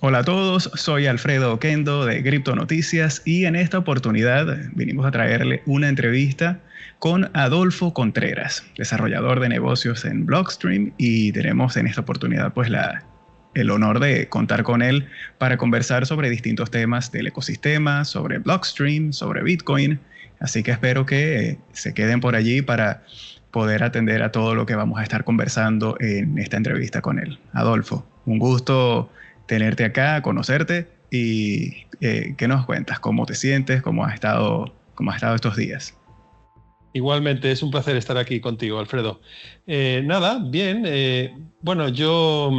Hola a todos, soy Alfredo Oquendo de Cripto Noticias y en esta oportunidad vinimos a traerle una entrevista con Adolfo Contreras, desarrollador de negocios en Blockstream, y tenemos en esta oportunidad el honor de contar con él para conversar sobre distintos temas del ecosistema, sobre Blockstream, sobre Bitcoin. Así que espero que se queden por allí para poder atender a todo lo que vamos a estar conversando en esta entrevista con él. Adolfo, un gusto tenerte acá, conocerte y ¿qué nos cuentas? ¿Cómo te sientes? ¿Cómo has estado estos días? Igualmente, es un placer estar aquí contigo, Alfredo. Nada, bien. Bueno, yo,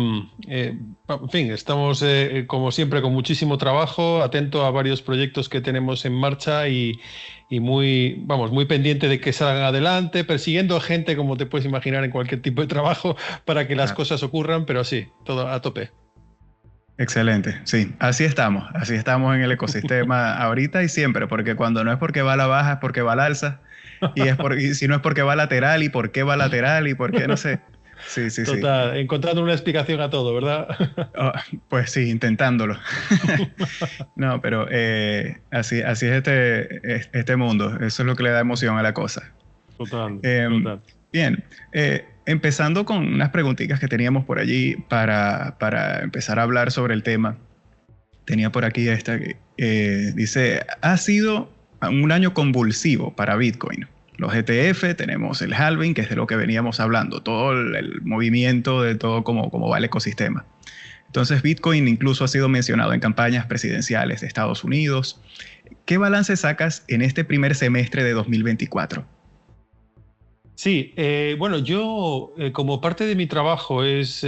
en fin, estamos como siempre con muchísimo trabajo, atento a varios proyectos que tenemos en marcha y muy, vamos, muy pendiente de que salgan adelante, persiguiendo a gente, como te puedes imaginar, en cualquier tipo de trabajo para que las Claro. cosas ocurran, pero sí, todo a tope. Excelente, sí, así estamos en el ecosistema ahorita y siempre, porque cuando no es porque va a la baja es porque va al alza, y si no es porque va lateral, y por qué va lateral, y por qué no sé. Sí, sí, sí. Total, encontrando una explicación a todo, ¿verdad? Oh, pues sí, intentándolo. No, pero así es este mundo, eso es lo que le da emoción a la cosa. Total, Eh, total. Bien, empezando con unas preguntitas que teníamos por allí para empezar a hablar sobre el tema. Tenía por aquí esta que dice, ha sido un año convulsivo para Bitcoin. Los ETF, tenemos el halving, que es de lo que veníamos hablando, todo el movimiento de todo cómo va el ecosistema. Entonces Bitcoin incluso ha sido mencionado en campañas presidenciales de Estados Unidos. ¿Qué balance sacas en este primer semestre de 2024? Sí, bueno, yo como parte de mi trabajo es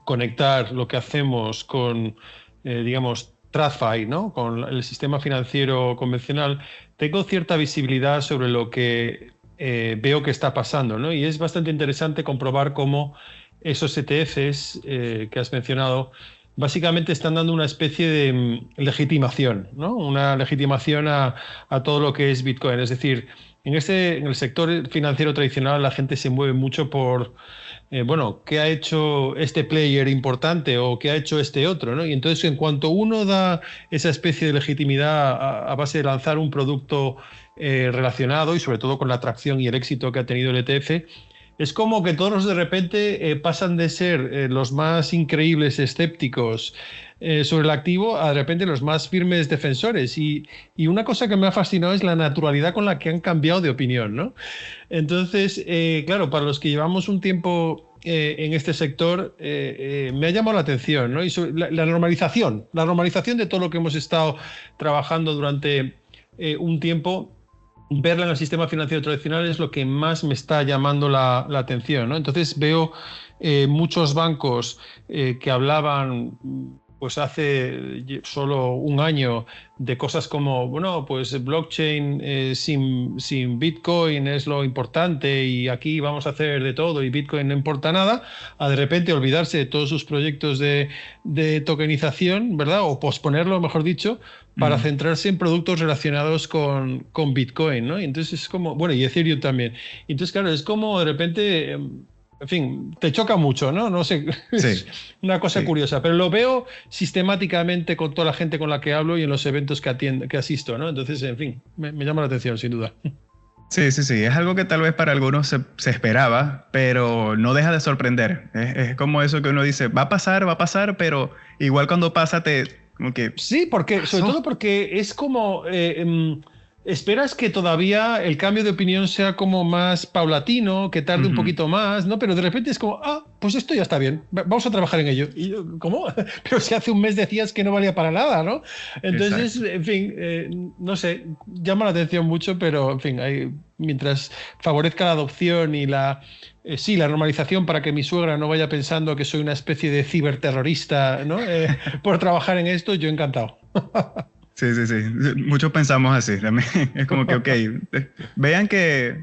conectar lo que hacemos con, digamos, TradFi, ¿no? Con el sistema financiero convencional, tengo cierta visibilidad sobre lo que veo que está pasando, ¿no? Y es bastante interesante comprobar cómo esos ETFs que has mencionado básicamente están dando una especie de legitimación, ¿no? Una legitimación a todo lo que es Bitcoin. Es decir, en el sector financiero tradicional la gente se mueve mucho por bueno, ¿qué ha hecho este player importante o qué ha hecho este otro, ¿no? Y entonces, en cuanto uno da esa especie de legitimidad a base de lanzar un producto relacionado y sobre todo con la atracción y el éxito que ha tenido el ETF, es como que todos de repente pasan de ser los más increíbles escépticos sobre el activo a de repente los más firmes defensores. Y una cosa que me ha fascinado es la naturalidad con la que han cambiado de opinión, ¿no? Entonces, claro, para los que llevamos un tiempo en este sector, me ha llamado la atención, ¿no? Y la normalización de todo lo que hemos estado trabajando durante un tiempo, verla en el sistema financiero tradicional es lo que más me está llamando la atención, ¿no? Entonces veo muchos bancos que hablaban pues hace solo un año de cosas como, bueno, pues blockchain sin Bitcoin es lo importante y aquí vamos a hacer de todo y Bitcoin no importa nada, a de repente olvidarse de todos sus proyectos de tokenización, ¿verdad? O posponerlo, mejor dicho, para Mm. centrarse en productos relacionados con Bitcoin, ¿no? Y entonces es como, bueno, y Ethereum también. Y entonces, claro, es como de repente, en fin, te choca mucho, ¿no? No sé, Sí, es una cosa sí. curiosa, pero lo veo sistemáticamente con toda la gente con la que hablo y en los eventos que asisto, ¿no? Entonces, en fin, me llama la atención, sin duda. Sí, sí, sí. Es algo que tal vez para algunos se esperaba, pero no deja de sorprender. Es como eso que uno dice, va a pasar, pero igual cuando pasa como que Sí, porque, sobre pasó. todo porque es como, esperas que todavía el cambio de opinión sea como más paulatino, que tarde un Ujú. poquito más, ¿no? Pero de repente es como, ah, pues esto ya está bien, vamos a trabajar en ello. Y yo, ¿cómo? Pero si hace un mes decías que no valía para nada, ¿no? Entonces, Exacto. en fin, no sé, llama la atención mucho, pero, en fin, mientras favorezca la adopción y sí, la normalización para que mi suegra no vaya pensando que soy una especie de ciberterrorista, ¿no? Por trabajar en esto, yo encantado. Sí, sí, sí. Muchos pensamos así también. Es como que, ok, vean que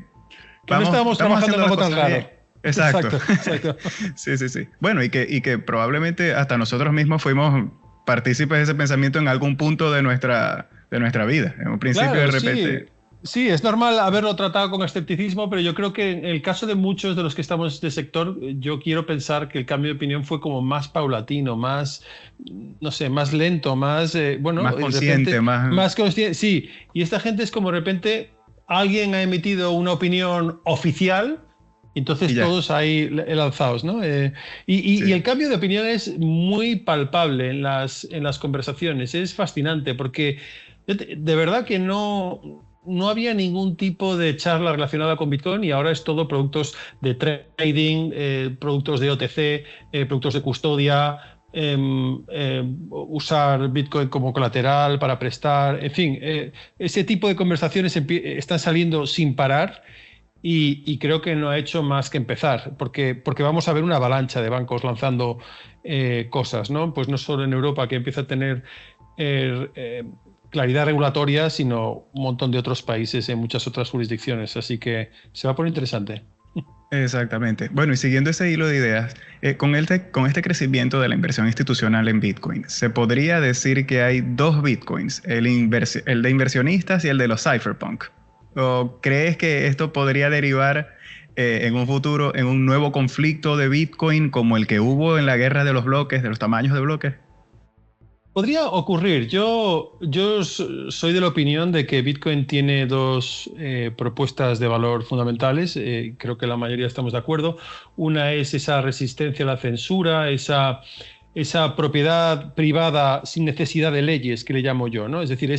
Que no estábamos estamos trabajando haciendo en las algo tan cosas bien. raro. Exacto. Exacto, exacto. Sí, sí, sí. Bueno, y que probablemente hasta nosotros mismos fuimos partícipes de ese pensamiento en algún punto de nuestra vida. En un principio, de Claro, sí. repente. Sí, es normal haberlo tratado con escepticismo, pero yo creo que en el caso de muchos de los que estamos en este sector, yo quiero pensar que el cambio de opinión fue como más paulatino, más, no sé, más lento, más, Más bueno, y de consciente, repente, más... más consciente. Sí, y esta gente es como de repente alguien ha emitido una opinión oficial. Y Entonces ya, todos ahí lanzados, ¿no? Y sí. el cambio de opinión es muy palpable en las conversaciones. Es fascinante porque de verdad que no había ningún tipo de charla relacionada con Bitcoin y ahora es todo productos de trading, productos de OTC, productos de custodia, usar Bitcoin como colateral para prestar, en fin, ese tipo de conversaciones están saliendo sin parar. Y creo que no ha hecho más que empezar, porque vamos a ver una avalancha de bancos lanzando cosas, ¿no? Pues no solo en Europa, que empieza a tener eh, eh, claridad regulatoria, sino un montón de otros países en muchas otras jurisdicciones. Así que se va a poner interesante. Exactamente. Bueno, y siguiendo ese hilo de ideas, con este crecimiento de la inversión institucional en Bitcoin, se podría decir que hay dos Bitcoins, el de inversionistas y el de los cypherpunk. ¿O crees que esto podría derivar en un futuro en un nuevo conflicto de Bitcoin como el que hubo en la guerra de los bloques, de los tamaños de bloques? Podría ocurrir. Soy de la opinión de que Bitcoin tiene dos propuestas de valor fundamentales. Creo que la mayoría estamos de acuerdo. Una es esa resistencia a la censura, esa propiedad privada sin necesidad de leyes, que le llamo yo, ¿no? Es decir,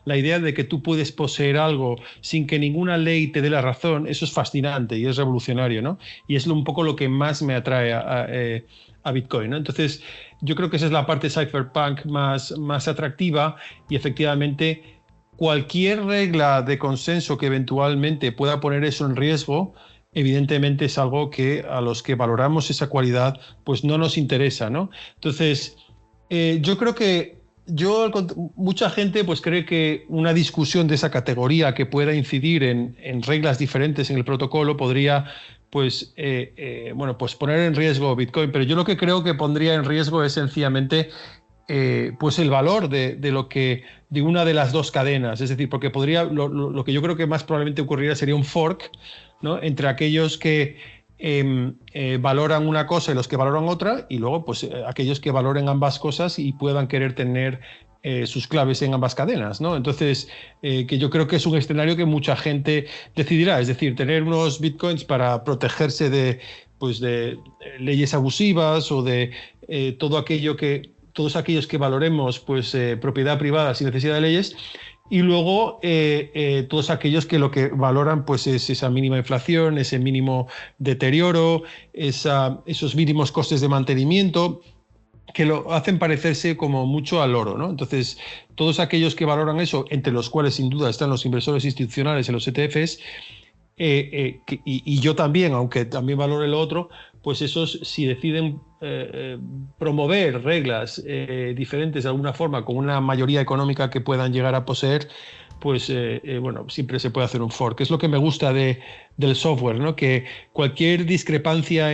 la idea de que tú puedes poseer algo sin que ninguna ley te dé la razón, eso es fascinante y es revolucionario, ¿no? Y es un poco lo que más me atrae a Bitcoin, ¿no? Entonces, yo creo que esa es la parte cypherpunk más atractiva y efectivamente cualquier regla de consenso que eventualmente pueda poner eso en riesgo, evidentemente es algo que a los que valoramos esa cualidad, pues no nos interesa, ¿no? Entonces, yo creo que mucha gente pues cree que una discusión de esa categoría que pueda incidir en reglas diferentes en el protocolo podría bueno, pues poner en riesgo Bitcoin, pero yo lo que creo que pondría en riesgo es sencillamente pues el valor de una de las dos cadenas, es decir, porque lo que yo creo que más probablemente ocurriría sería un fork, ¿no? Entre aquellos que valoran una cosa y los que valoran otra, y luego pues aquellos que valoren ambas cosas y puedan querer tener sus claves en ambas cadenas, ¿no? Entonces, que yo creo que es un escenario que mucha gente decidirá, es decir, tener unos bitcoins para protegerse de leyes abusivas o de todos aquellos que valoremos propiedad privada sin necesidad de leyes, y luego todos aquellos que lo que valoran pues es esa mínima inflación, ese mínimo deterioro, esos mínimos costes de mantenimiento, que lo hacen parecerse como mucho al oro, ¿no? Entonces, todos aquellos que valoran eso, entre los cuales sin duda están los inversores institucionales en los ETFs, y yo también, aunque también valore lo otro, pues esos, si deciden promover reglas diferentes de alguna forma, con una mayoría económica que puedan llegar a poseer, pues bueno, siempre se puede hacer un fork. Es lo que me gusta del software, ¿no? Que cualquier discrepancia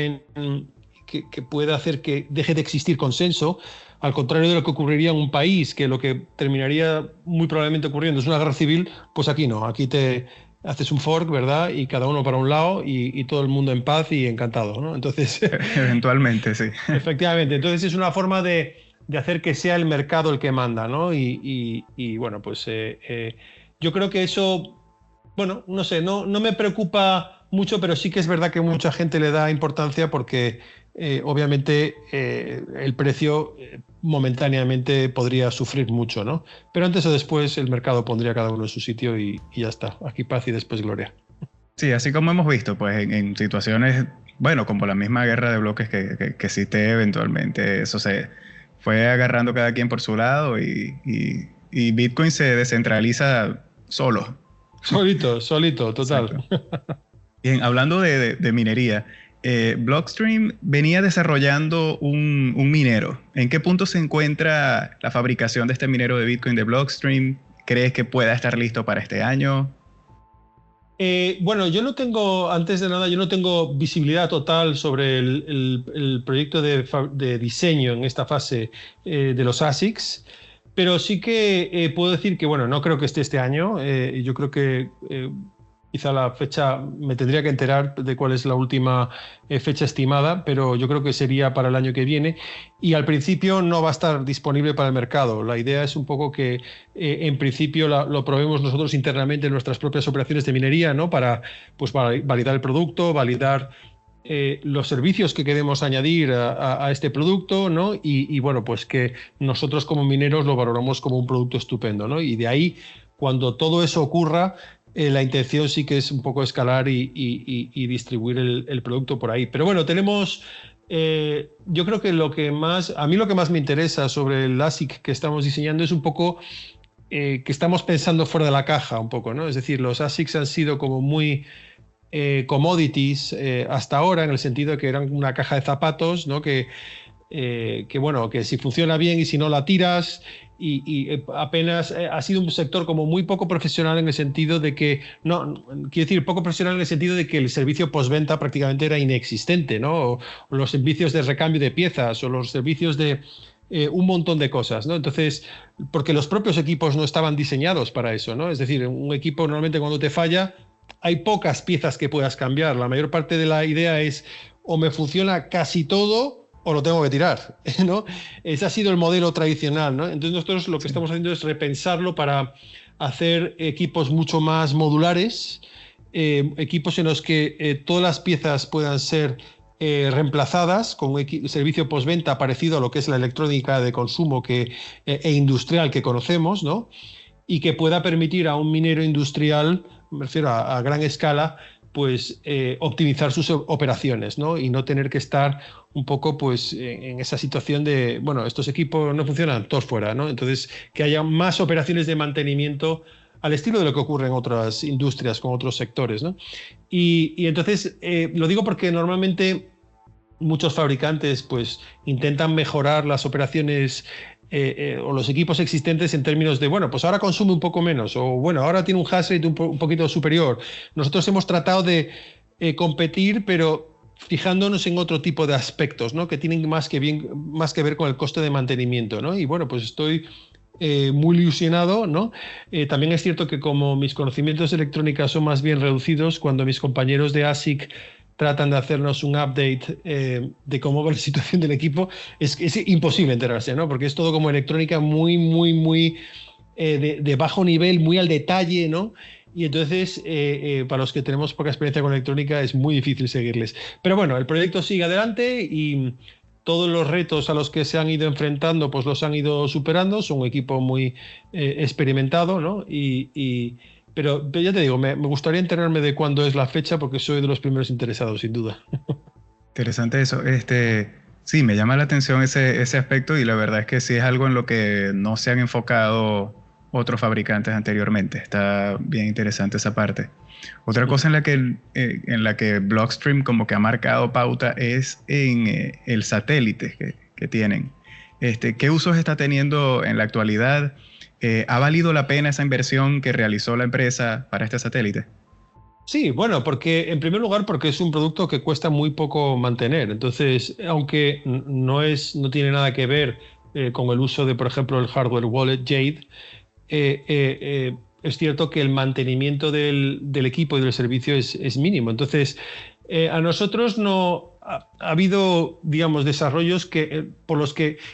que pueda hacer que deje de existir consenso, al contrario de lo que ocurriría en un país, que lo que terminaría muy probablemente ocurriendo es una guerra civil, pues aquí no, aquí te haces un fork, ¿verdad? Y cada uno para un lado y todo el mundo en paz y encantado, ¿no? Entonces, Eventualmente, sí. efectivamente, entonces es una forma de hacer que sea el mercado el que manda, ¿no? Bueno, pues yo creo que eso, bueno, no sé, no me preocupa mucho, pero sí que es verdad que mucha gente le da importancia porque obviamente el precio momentáneamente podría sufrir mucho, ¿no? Pero antes o después el mercado pondría cada uno en su sitio y ya está. Aquí paz y después gloria. Sí, así como hemos visto, pues en situaciones, bueno, como la misma guerra de bloques que existe eventualmente, eso se fue agarrando cada quien por su lado y Bitcoin se descentraliza solo. Solito, total. Exacto. Bien, hablando de minería, Blockstream venía desarrollando un minero. ¿En qué punto se encuentra la fabricación de este minero de Bitcoin de Blockstream? ¿Crees que pueda estar listo para este año? Bueno, antes de nada, yo no tengo visibilidad total sobre el proyecto de diseño en esta fase de los ASICs, Pero sí que puedo decir que, bueno, no creo que esté este año. Yo creo que quizá la fecha, me tendría que enterar de cuál es la última fecha estimada, pero yo creo que sería para el año que viene. Y al principio no va a estar disponible para el mercado. La idea es un poco que en principio lo probemos nosotros internamente en nuestras propias operaciones de minería, ¿no? Pues, para validar el producto, validar los servicios que queremos añadir a este producto, ¿no? Y bueno, pues que nosotros como mineros lo valoramos como un producto estupendo, ¿no? Y de ahí, cuando todo eso ocurra, la intención sí que es un poco escalar y distribuir el producto por ahí. Pero bueno, tenemos... yo creo que a mí lo que más me interesa sobre el ASIC que estamos diseñando es un poco que estamos pensando fuera de la caja un poco, ¿no? Es decir, los ASICs han sido como muy commodities hasta ahora, en el sentido de que eran una caja de zapatos, ¿no? Bueno, que si funciona bien y si no la tiras, y apenas ha sido un sector como muy poco profesional en el sentido de que, no, quiero decir, poco profesional en el sentido de que el servicio postventa prácticamente era inexistente, ¿no? O los servicios de recambio de piezas o los servicios de un montón de cosas, ¿no? Entonces, porque los propios equipos no estaban diseñados para eso, ¿no? Es decir, un equipo normalmente cuando te falla, hay pocas piezas que puedas cambiar. La mayor parte de la idea es o me funciona casi todo o lo tengo que tirar, ¿no? Ese ha sido el modelo tradicional, ¿no? Entonces nosotros lo que estamos haciendo es repensarlo para hacer equipos mucho más modulares, equipos en los que todas las piezas puedan ser reemplazadas con un servicio postventa parecido a lo que es la electrónica de consumo e industrial que conocemos, ¿no? Y que pueda permitir a un minero industrial, me refiero a gran escala, pues optimizar sus operaciones, ¿no? Y no tener que estar un poco pues en esa situación de, bueno, estos equipos no funcionan, todos fuera, ¿no? Entonces, que haya más operaciones de mantenimiento al estilo de lo que ocurre en otras industrias, con otros sectores, ¿no? Y entonces, lo digo porque normalmente muchos fabricantes pues intentan mejorar las operaciones o los equipos existentes en términos de, bueno, pues ahora consume un poco menos, o bueno, ahora tiene un hash rate un poquito superior. Nosotros hemos tratado de competir, pero fijándonos en otro tipo de aspectos, ¿no? Que tienen más que ver con el coste de mantenimiento, ¿no? Y bueno, pues estoy muy ilusionado, ¿no? También es cierto que como mis conocimientos de electrónica son más bien reducidos, cuando mis compañeros de ASIC tratan de hacernos un update de cómo va la situación del equipo, es imposible enterarse, ¿no? Porque es todo como electrónica muy de bajo nivel, muy al detalle, ¿no? Y entonces, para los que tenemos poca experiencia con electrónica, es muy difícil seguirles. Pero bueno, el proyecto sigue adelante y todos los retos a los que se han ido enfrentando, pues los han ido superando. Son un equipo muy experimentado, ¿no? Pero ya te digo, me gustaría enterarme de cuándo es la fecha porque soy de los primeros interesados, sin duda. Interesante eso. Sí, me llama la atención ese aspecto y la verdad es que sí es algo en lo que no se han enfocado otros fabricantes anteriormente. Está bien interesante esa parte. Otra cosa en la que Blockstream como que ha marcado pauta es en el satélite que tienen. ¿Qué usos está teniendo en la actualidad? ¿Ha valido la pena esa inversión que realizó la empresa para este satélite? Sí, bueno, porque en primer lugar porque es un producto que cuesta muy poco mantener. Entonces, aunque no tiene nada que ver con el uso de, por ejemplo, el hardware wallet Jade, es cierto que el mantenimiento del equipo y del servicio es mínimo. Entonces, a nosotros no ha habido, digamos, desarrollos en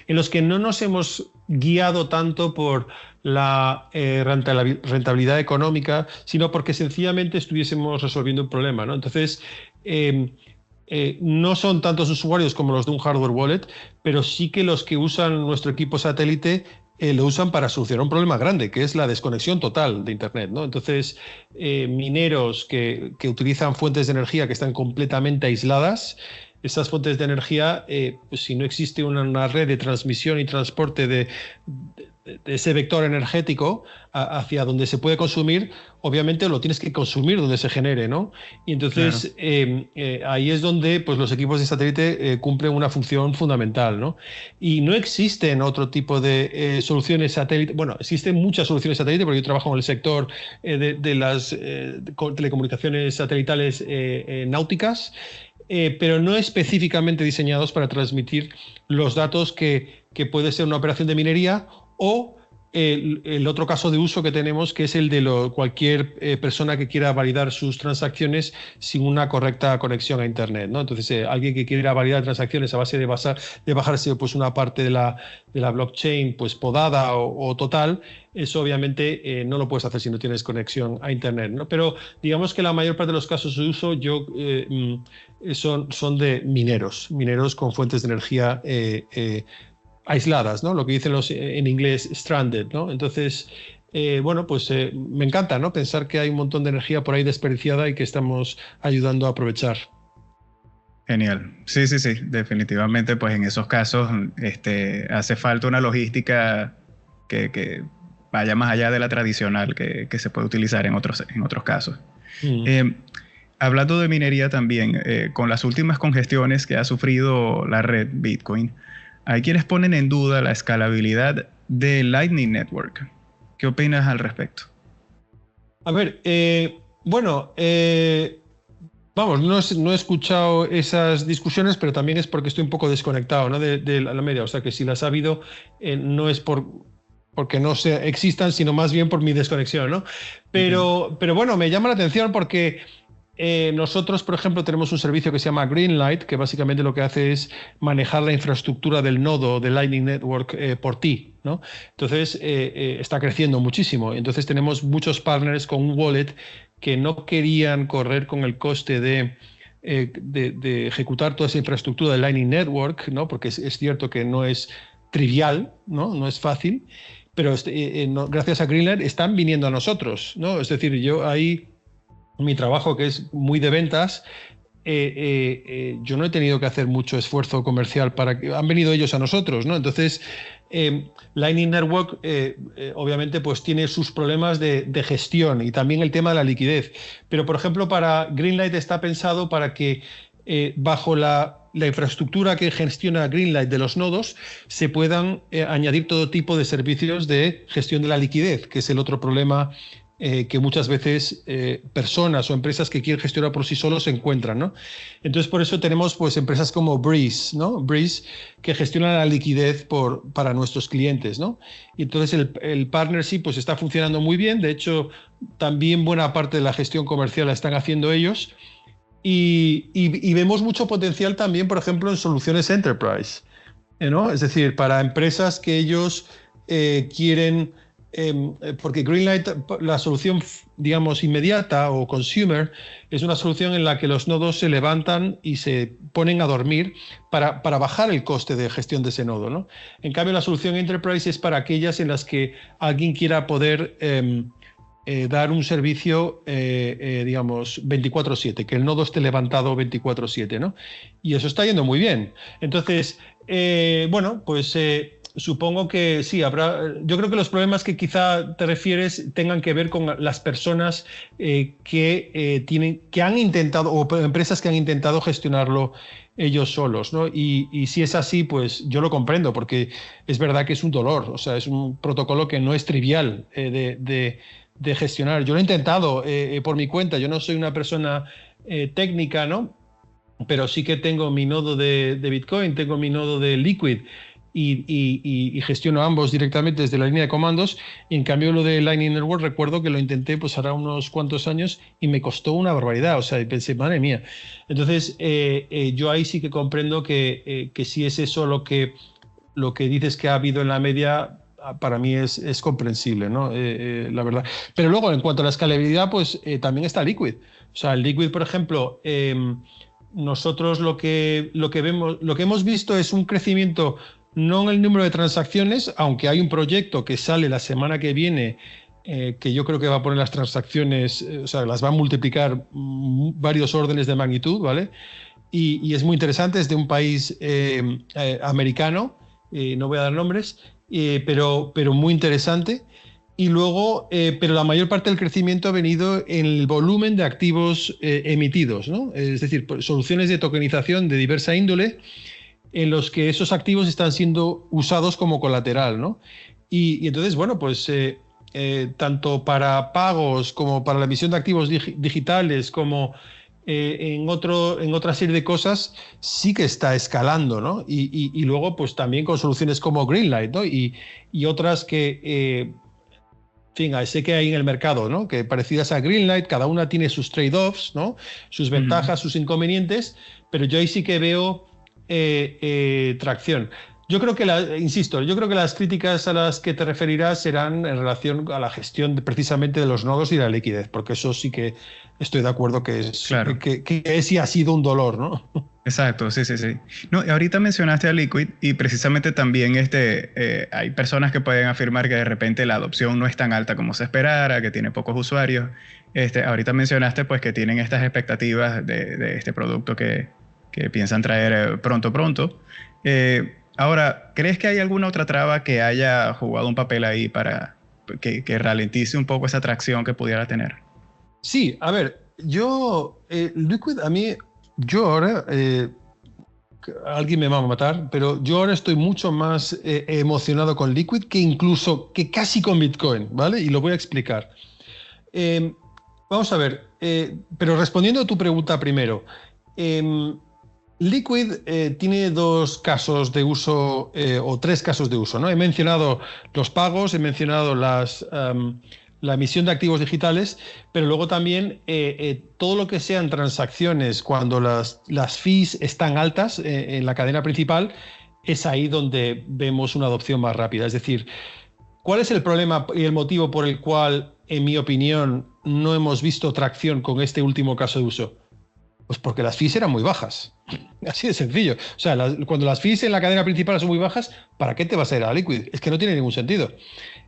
los que no nos hemos guiado tanto por la rentabilidad económica, sino porque sencillamente estuviésemos resolviendo un problema, ¿no? Entonces, no son tantos usuarios como los de un hardware wallet, pero sí que los que usan nuestro equipo satélite lo usan para solucionar un problema grande, que es la desconexión total de Internet, ¿no? Entonces, mineros que utilizan fuentes de energía que están completamente aisladas, esas fuentes de energía, pues si no existe una red de transmisión y transporte de ese vector energético hacia donde se puede consumir, obviamente lo tienes que consumir donde se genere, ¿no? Y entonces claro. Ahí es donde pues, los equipos de satélite cumplen una función fundamental, ¿no? Y no existen otro tipo de soluciones satélite. Bueno, existen muchas soluciones satélite porque yo trabajo en el sector de las telecomunicaciones satelitales náuticas, pero no específicamente diseñados para transmitir los datos que puede ser una operación de minería o el otro caso de uso que tenemos, que es el de cualquier persona que quiera validar sus transacciones sin una correcta conexión a Internet, ¿no? Entonces, alguien que quiera validar transacciones a base de bajarse pues, una parte de la blockchain pues, podada o total, eso obviamente no lo puedes hacer si no tienes conexión a Internet, ¿no? Pero digamos que la mayor parte de los casos de uso son de mineros con fuentes de energía aisladas, ¿no? Lo que dicen en inglés stranded, ¿no? Entonces, bueno, pues me encanta, ¿no? Pensar que hay un montón de energía por ahí desperdiciada y que estamos ayudando a aprovechar. Genial. Sí, definitivamente, pues en esos casos hace falta una logística que vaya más allá de la tradicional que se puede utilizar en otros casos. Hablando de minería también, con las últimas congestiones que ha sufrido la red Bitcoin, hay quienes ponen en duda la escalabilidad de Lightning Network. ¿Qué opinas al respecto? A ver, vamos, no he escuchado esas discusiones, pero también es porque estoy un poco desconectado, ¿no? de la media. O sea que si las ha habido, no es porque no existan, sino más bien por mi desconexión, ¿no? Pero bueno, me llama la atención porque nosotros, por ejemplo, tenemos un servicio que se llama Greenlight, que básicamente lo que hace es manejar la infraestructura del nodo de Lightning Network por ti, ¿no? Entonces, está creciendo muchísimo. Entonces, tenemos muchos partners con un wallet que no querían correr con el coste de ejecutar toda esa infraestructura de Lightning Network, ¿no? Porque es cierto que no es trivial, ¿no? No es fácil, pero gracias a Greenlight están viniendo a nosotros, ¿no? Es decir, yo ahí... Mi trabajo, que es muy de ventas, yo no he tenido que hacer mucho esfuerzo comercial para que han venido ellos a nosotros, ¿no? Entonces, Lightning Network obviamente pues tiene sus problemas de gestión y también el tema de la liquidez. Pero, por ejemplo, para Greenlight está pensado para que bajo la infraestructura que gestiona Greenlight de los nodos se puedan añadir todo tipo de servicios de gestión de la liquidez, que es el otro problema que muchas veces personas o empresas que quieren gestionar por sí solos se encuentran, ¿no? Entonces, por eso tenemos pues, empresas como Breeze, ¿no? Breeze, que gestiona la liquidez para nuestros clientes, ¿no? Y entonces el partnership pues, está funcionando muy bien. De hecho, también buena parte de la gestión comercial la están haciendo ellos. Y vemos mucho potencial también, por ejemplo, en soluciones enterprise, ¿no? Es decir, para empresas que ellos quieren... porque Greenlight, la solución, digamos, inmediata o consumer, es una solución en la que los nodos se levantan y se ponen a dormir para bajar el coste de gestión de ese nodo, ¿no? En cambio, la solución enterprise es para aquellas en las que alguien quiera poder dar un servicio, digamos, 24/7, que el nodo esté levantado 24/7, ¿no? Y eso está yendo muy bien. Entonces, bueno, pues... supongo que sí, habrá. Yo creo que los problemas que quizá te refieres tengan que ver con las personas que han intentado, o empresas que han intentado gestionarlo ellos solos, ¿no? Y si es así, pues yo lo comprendo, porque es verdad que es un dolor, o sea, es un protocolo que no es trivial de gestionar. Yo lo he intentado por mi cuenta, yo no soy una persona técnica, ¿no? Pero sí que tengo mi nodo de Bitcoin, tengo mi nodo de Liquid, y gestiono ambos directamente desde la línea de comandos. Y en cambio lo de Lightning Network recuerdo que lo intenté pues hará unos cuantos años y me costó una barbaridad, o sea, y pensé, madre mía. Entonces yo ahí sí que comprendo que si es eso lo que dices que ha habido en la media, para mí es comprensible, ¿no? La verdad. Pero luego, en cuanto a la escalabilidad, pues también está Liquid. O sea, el Liquid, por ejemplo, nosotros lo que hemos visto es un crecimiento no en el número de transacciones, aunque hay un proyecto que sale la semana que viene, que yo creo que va a poner las transacciones, o sea, las va a multiplicar varios órdenes de magnitud, ¿vale? Y es muy interesante, es de un país americano, no voy a dar nombres, pero muy interesante. Y luego, pero la mayor parte del crecimiento ha venido en el volumen de activos emitidos, ¿no? Es decir, soluciones de tokenización de diversa índole, en los que esos activos están siendo usados como colateral, ¿no? Y entonces, bueno, pues tanto para pagos como para la emisión de activos digitales, como en otra serie de cosas sí que está escalando, ¿no? Y luego, pues también con soluciones como Greenlight, ¿no? Y otras que, en fin, sé que hay en el mercado, ¿no? Que parecidas a Greenlight, cada una tiene sus trade-offs, ¿no? Sus ventajas, sus inconvenientes, pero yo ahí sí que veo tracción. Yo creo que, insisto, yo creo que las críticas a las que te referirás serán en relación a la gestión precisamente de los nodos y la liquidez, porque eso sí que estoy de acuerdo que es, Claro. que es y ha sido un dolor, ¿no? Exacto, sí, sí, sí. No, y ahorita mencionaste a Liquid y precisamente también hay personas que pueden afirmar que de repente la adopción no es tan alta como se esperara, que tiene pocos usuarios. Ahorita mencionaste pues que tienen estas expectativas de este producto que piensan traer pronto. Ahora, ¿crees que hay alguna otra traba que haya jugado un papel ahí para que ralentice un poco esa atracción que pudiera tener? Sí, a ver, Liquid, yo ahora, alguien me va a matar, pero yo ahora estoy mucho más emocionado con Liquid que casi con Bitcoin, ¿vale? Y lo voy a explicar. Eh, Vamos a ver, pero respondiendo a tu pregunta primero, Liquid tiene dos casos de uso o tres casos de uso, ¿no? He mencionado los pagos, he mencionado la emisión de activos digitales, pero luego también todo lo que sean transacciones cuando las fees están altas en la cadena principal, es ahí donde vemos una adopción más rápida. Es decir, ¿cuál es el problema y el motivo por el cual, en mi opinión, no hemos visto tracción con este último caso de uso? Pues porque las fees eran muy bajas. Así de sencillo. O sea, cuando las fees en la cadena principal son muy bajas, ¿para qué te vas a ir a Liquid? Es que no tiene ningún sentido.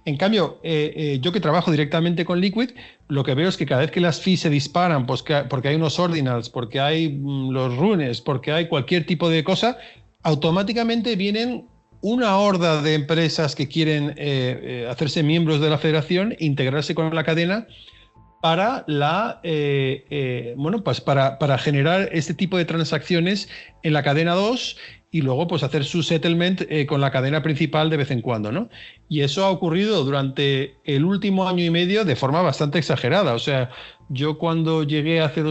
En cambio, yo que trabajo directamente con Liquid, lo que veo es que cada vez que las fees se disparan, pues porque hay unos ordinals, porque hay los runes, porque hay cualquier tipo de cosa, automáticamente vienen una horda de empresas que quieren hacerse miembros de la federación, integrarse con la cadena para pues para generar este tipo de transacciones en la cadena 2 y luego pues hacer su settlement con la cadena principal de vez en cuando, ¿no? Y eso ha ocurrido durante el último año y medio de forma bastante exagerada. O sea, yo cuando llegué hace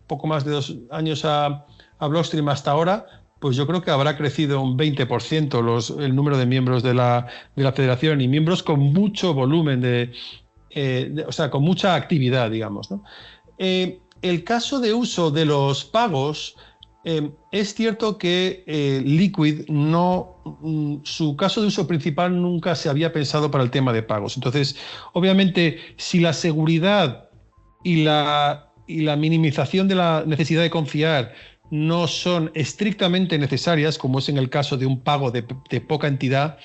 poco más de 2 años a Blockstream hasta ahora, pues yo creo que habrá crecido un 20% el número de miembros de la federación y miembros con mucho volumen o sea, con mucha actividad, digamos, ¿no? El caso de uso de los pagos, es cierto que Liquid su caso de uso principal nunca se había pensado para el tema de pagos. Entonces, obviamente, si la seguridad y la minimización de la necesidad de confiar no son estrictamente necesarias, como es en el caso de un pago de poca entidad,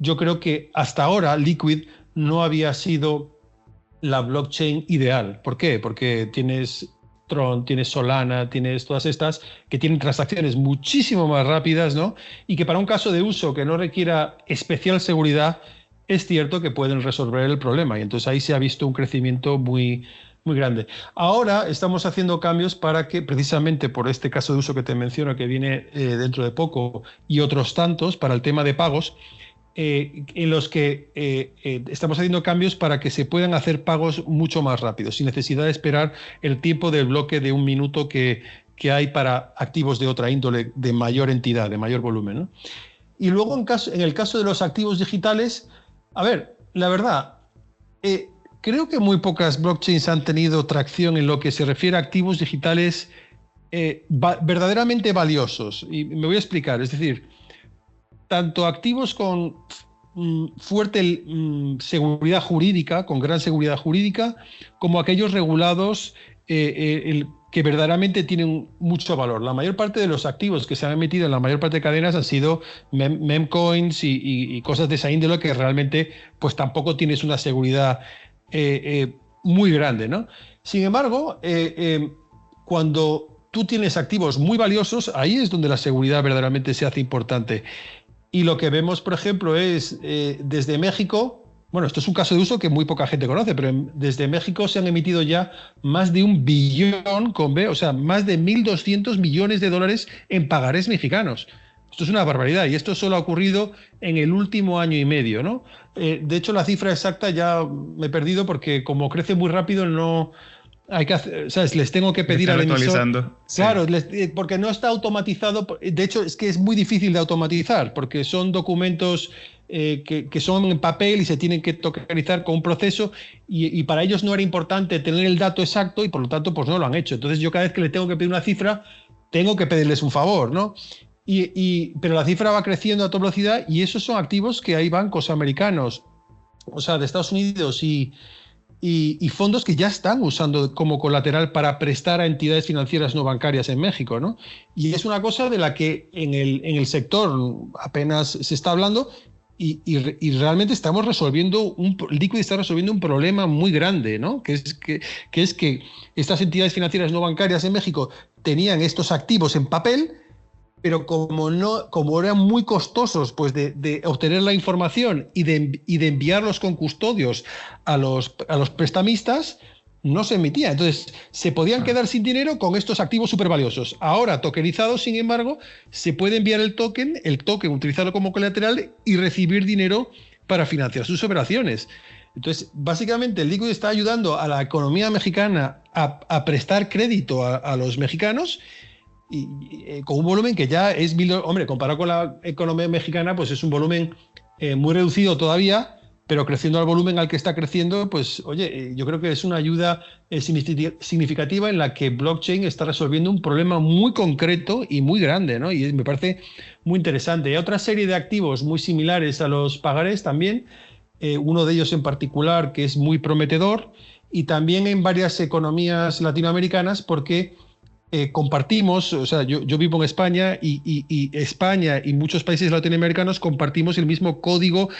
yo creo que hasta ahora Liquid no había sido la blockchain ideal. ¿Por qué? Porque tienes Tron, tienes Solana, tienes todas estas que tienen transacciones muchísimo más rápidas, ¿no? Y que para un caso de uso que no requiera especial seguridad, es cierto que pueden resolver el problema. Y entonces ahí se ha visto un crecimiento muy, muy grande. Ahora estamos haciendo cambios para que, precisamente por este caso de uso que te menciono, que viene dentro de poco, y otros tantos para el tema de pagos, en los que estamos haciendo cambios para que se puedan hacer pagos mucho más rápidos, sin necesidad de esperar el tiempo del bloque de 1 minuto que hay para activos de otra índole, de mayor entidad, de mayor volumen, ¿no? Y luego en el caso de los activos digitales, a ver, la verdad, creo que muy pocas blockchains han tenido tracción en lo que se refiere a activos digitales verdaderamente valiosos. Y me voy a explicar, es decir, tanto activos con fuerte seguridad jurídica, con gran seguridad jurídica, como aquellos regulados que verdaderamente tienen mucho valor. La mayor parte de los activos que se han metido en la mayor parte de cadenas han sido memcoins y cosas de esa índole que realmente pues tampoco tienes una seguridad muy grande, ¿no? Sin embargo, cuando tú tienes activos muy valiosos, ahí es donde la seguridad verdaderamente se hace importante. Y lo que vemos, por ejemplo, es desde México, bueno, esto es un caso de uso que muy poca gente conoce, pero desde México se han emitido ya más de 1 billón con B, o sea, más de 1.200 millones de dólares en pagarés mexicanos. Esto es una barbaridad y esto solo ha ocurrido en el último año y medio, ¿no? De hecho, la cifra exacta ya me he perdido porque como crece muy rápido no hay que hacer, ¿sabes? Les tengo que pedir al emisor. Sí. Claro, porque no está automatizado. De hecho, es que es muy difícil de automatizar, porque son documentos que son en papel y se tienen que tokenizar con un proceso, y para ellos no era importante tener el dato exacto y por lo tanto pues no lo han hecho. Entonces yo cada vez que le tengo que pedir una cifra, tengo que pedirles un favor, ¿no? Pero la cifra va creciendo a toda velocidad y esos son activos que hay bancos americanos, o sea, de Estados Unidos y fondos que ya están usando como colateral para prestar a entidades financieras no bancarias en México, ¿no? Y es una cosa de la que en el sector apenas se está hablando y realmente estamos resolviendo, Liquid está resolviendo un problema muy grande, ¿no? Que es que estas entidades financieras no bancarias en México tenían estos activos en papel, pero como eran muy costosos pues de obtener la información y de enviarlos con custodios a los prestamistas, no se emitía. Entonces, se podían quedar sin dinero con estos activos súper valiosos. Ahora, tokenizados, sin embargo, se puede enviar el token, utilizarlo como colateral y recibir dinero para financiar sus operaciones. Entonces, básicamente, el Liquid está ayudando a la economía mexicana a prestar crédito a los mexicanos, y con un volumen que ya es, hombre, comparado con la economía mexicana, pues es un volumen muy reducido todavía, pero creciendo al volumen al que está creciendo, pues oye, yo creo que es una ayuda significativa en la que blockchain está resolviendo un problema muy concreto y muy grande, ¿no? Y me parece muy interesante. Hay otra serie de activos muy similares a los pagarés también, uno de ellos en particular que es muy prometedor, y también en varias economías latinoamericanas, porque compartimos, o sea, yo vivo en España y España y muchos países latinoamericanos compartimos el mismo código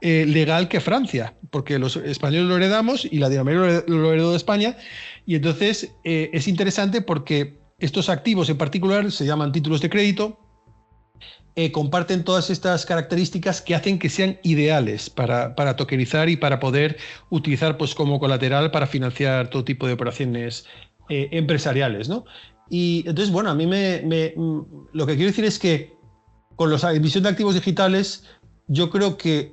legal que Francia, porque los españoles lo heredamos y Latinoamérica lo heredó de España, y entonces es interesante porque estos activos en particular se llaman títulos de crédito, comparten todas estas características que hacen que sean ideales para tokenizar y para poder utilizar pues, como colateral para financiar todo tipo de operaciones empresariales, ¿no? Y entonces, bueno, a mí lo que quiero decir es que con la emisión de activos digitales, yo creo que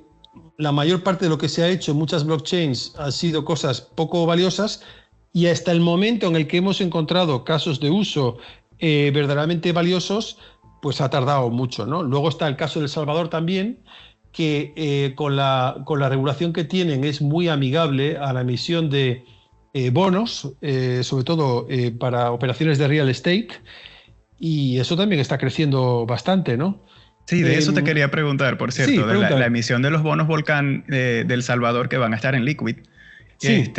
la mayor parte de lo que se ha hecho en muchas blockchains han sido cosas poco valiosas, y hasta el momento en el que hemos encontrado casos de uso verdaderamente valiosos, pues ha tardado mucho, ¿no? Luego está el caso de El Salvador también, que con la regulación que tienen es muy amigable a la emisión de bonos, sobre todo para operaciones de real estate, y eso también está creciendo bastante, ¿no? Sí, de eso te quería preguntar, por cierto, sí, de la emisión de los bonos Volcán de El Salvador que van a estar en Liquid. Sí.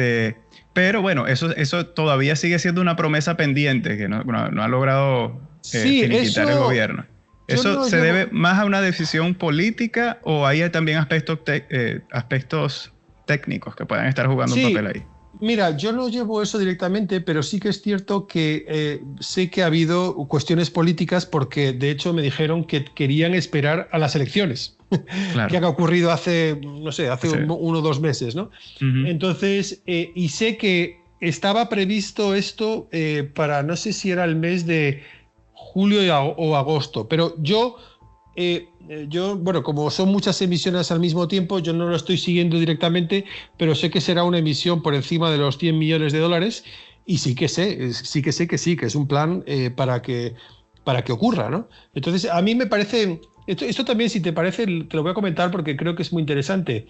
Pero bueno, eso todavía sigue siendo una promesa pendiente que no ha logrado finiquitar el gobierno. ¿Eso se debe más a una decisión política o hay también aspectos técnicos que puedan estar jugando un papel ahí? Mira, yo no llevo eso directamente, pero sí que es cierto que sé que ha habido cuestiones políticas, porque de hecho me dijeron que querían esperar a las elecciones, claro. Que ha ocurrido hace 1 o 2 meses, ¿no? Uh-huh. Entonces, y sé que estaba previsto esto para, no sé si era el mes de julio o agosto, pero yo, bueno, como son muchas emisiones al mismo tiempo, yo no lo estoy siguiendo directamente, pero sé que será una emisión por encima de los $100 millones, y sí que sé que es un plan para que ocurra, ¿no? Entonces, a mí me parece, esto también, si te parece, te lo voy a comentar porque creo que es muy interesante.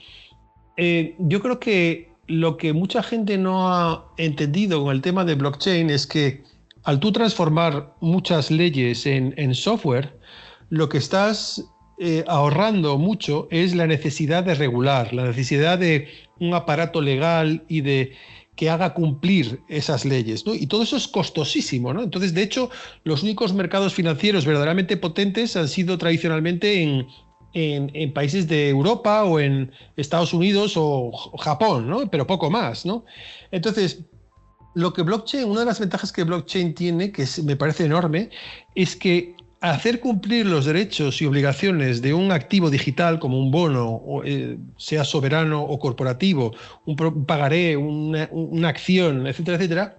Yo creo que lo que mucha gente no ha entendido con el tema de blockchain es que al tú transformar muchas leyes en software, lo que estás ahorrando mucho es la necesidad de regular, la necesidad de un aparato legal y de que haga cumplir esas leyes, ¿no? Y todo eso es costosísimo, ¿no? Entonces, de hecho, los únicos mercados financieros verdaderamente potentes han sido tradicionalmente en países de Europa o en Estados Unidos o Japón, ¿no? Pero poco más, ¿no? Entonces, una de las ventajas que blockchain tiene, que me parece enorme, es que hacer cumplir los derechos y obligaciones de un activo digital como un bono, sea soberano o corporativo, un pagaré, una acción, etcétera, etcétera,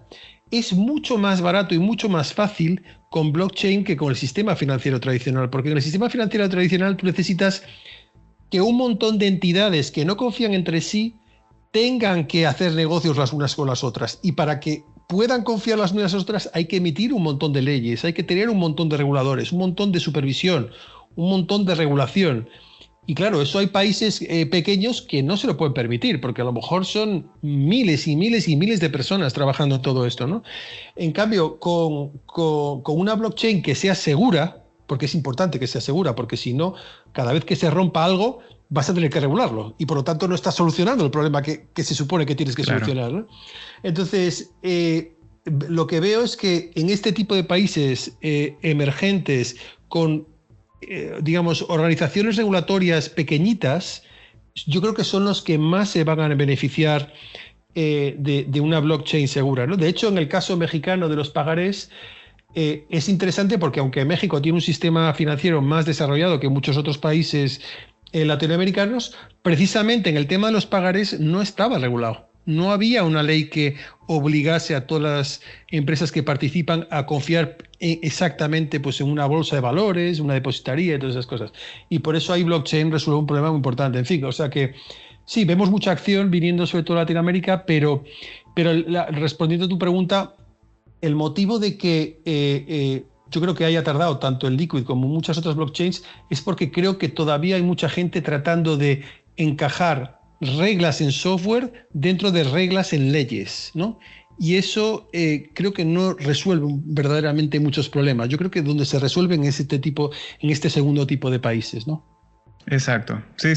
es mucho más barato y mucho más fácil con blockchain que con el sistema financiero tradicional, porque en el sistema financiero tradicional tú necesitas que un montón de entidades que no confían entre sí tengan que hacer negocios las unas con las otras, y para que puedan confiar las unas a las otras, hay que emitir un montón de leyes, hay que tener un montón de reguladores, un montón de supervisión, un montón de regulación. Y claro, eso hay países pequeños que no se lo pueden permitir, porque a lo mejor son miles y miles y miles de personas trabajando en todo esto, ¿no? En cambio, con una blockchain que sea segura, porque es importante que sea segura, porque si no, cada vez que se rompa algo, vas a tener que regularlo. Y por lo tanto no estás solucionando el problema que se supone que tienes que solucionar, ¿no? Entonces, lo que veo es que en este tipo de países emergentes, con digamos, organizaciones regulatorias pequeñitas, yo creo que son los que más se van a beneficiar de una blockchain segura, ¿no? De hecho, en el caso mexicano de los pagarés, es interesante porque aunque México tiene un sistema financiero más desarrollado que muchos otros países latinoamericanos, precisamente en el tema de los pagarés no estaba regulado. No había una ley que obligase a todas las empresas que participan a confiar exactamente pues, en una bolsa de valores, una depositaría y todas esas cosas. Y por eso ahí blockchain resuelve un problema muy importante. En fin, o sea que sí, vemos mucha acción viniendo sobre todo de Latinoamérica, pero respondiendo a tu pregunta, el motivo de que yo creo que haya tardado tanto el Liquid como muchas otras blockchains es porque creo que todavía hay mucha gente tratando de encajar reglas en software dentro de reglas en leyes, ¿no? Y eso creo que no resuelve verdaderamente muchos problemas. Yo creo que donde se resuelven es en este segundo tipo de países, ¿no? Exacto. Sí.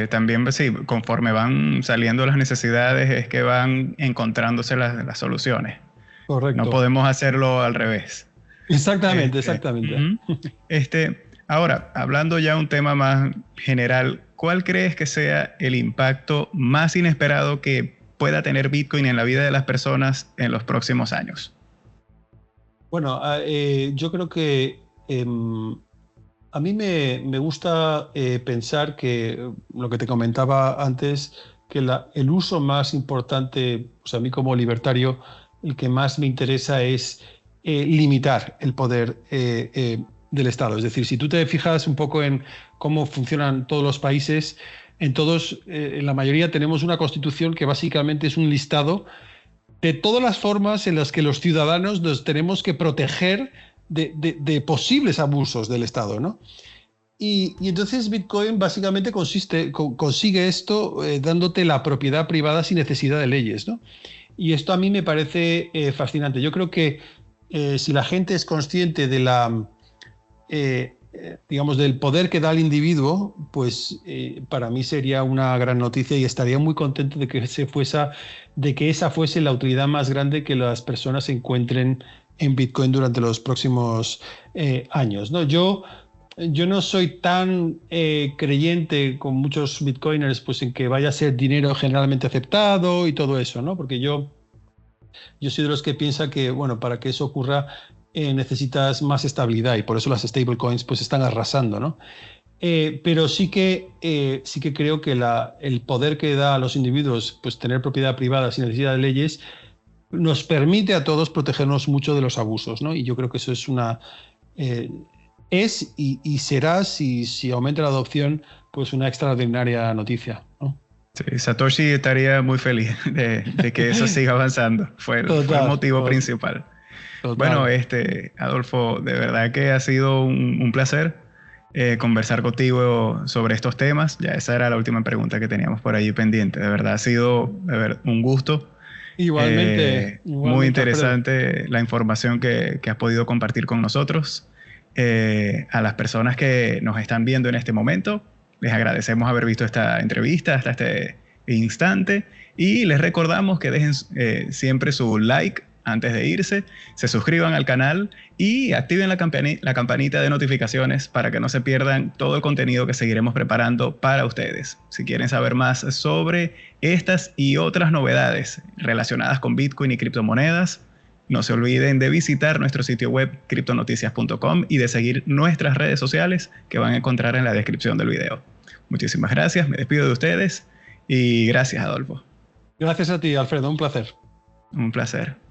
También, sí, conforme van saliendo las necesidades es que van encontrándose las soluciones. Correcto. No podemos hacerlo al revés. Exactamente. Ahora, hablando ya un tema más general, ¿cuál crees que sea el impacto más inesperado que pueda tener Bitcoin en la vida de las personas en los próximos años? Bueno, yo creo que a mí me gusta pensar que lo que te comentaba antes, que el uso más importante, pues a mí como libertario, el que más me interesa es limitar el poder del Estado. Es decir, si tú te fijas un poco en cómo funcionan todos los países, en la mayoría tenemos una constitución que básicamente es un listado de todas las formas en las que los ciudadanos nos tenemos que proteger de posibles abusos del Estado, ¿no? Y entonces Bitcoin básicamente consigue esto dándote la propiedad privada sin necesidad de leyes, ¿no? Y esto a mí me parece fascinante. Yo creo que si la gente es consciente de digamos, del poder que da al individuo, pues para mí sería una gran noticia y estaría muy contento de que esa fuese la utilidad más grande que las personas encuentren en Bitcoin durante los próximos años, ¿no? Yo no soy tan creyente con muchos bitcoiners pues, en que vaya a ser dinero generalmente aceptado y todo eso, ¿no? Porque yo soy de los que piensa que, bueno, para que eso ocurra necesitas más estabilidad y por eso las stablecoins pues están arrasando, ¿no? Pero sí que creo que el poder que da a los individuos pues tener propiedad privada sin necesidad de leyes nos permite a todos protegernos mucho de los abusos, ¿no? Y yo creo que eso es y será, si aumenta la adopción, pues una extraordinaria noticia, ¿no? Sí, Satoshi estaría muy feliz de que eso siga avanzando. Fue el motivo principal. Total. Bueno, Adolfo, de verdad que ha sido un placer conversar contigo sobre estos temas. Ya esa era la última pregunta que teníamos por ahí pendiente. De verdad ha sido un gusto. Igualmente. Muy interesante la información que has podido compartir con nosotros. A las personas que nos están viendo en este momento, les agradecemos haber visto esta entrevista hasta este instante y les recordamos que dejen siempre su like antes de irse, se suscriban al canal y activen la campanita de notificaciones para que no se pierdan todo el contenido que seguiremos preparando para ustedes. Si quieren saber más sobre estas y otras novedades relacionadas con Bitcoin y criptomonedas, no se olviden de visitar nuestro sitio web criptonoticias.com y de seguir nuestras redes sociales que van a encontrar en la descripción del video. Muchísimas gracias, me despido de ustedes y gracias, Adolfo. Gracias a ti, Alfredo, un placer. Un placer.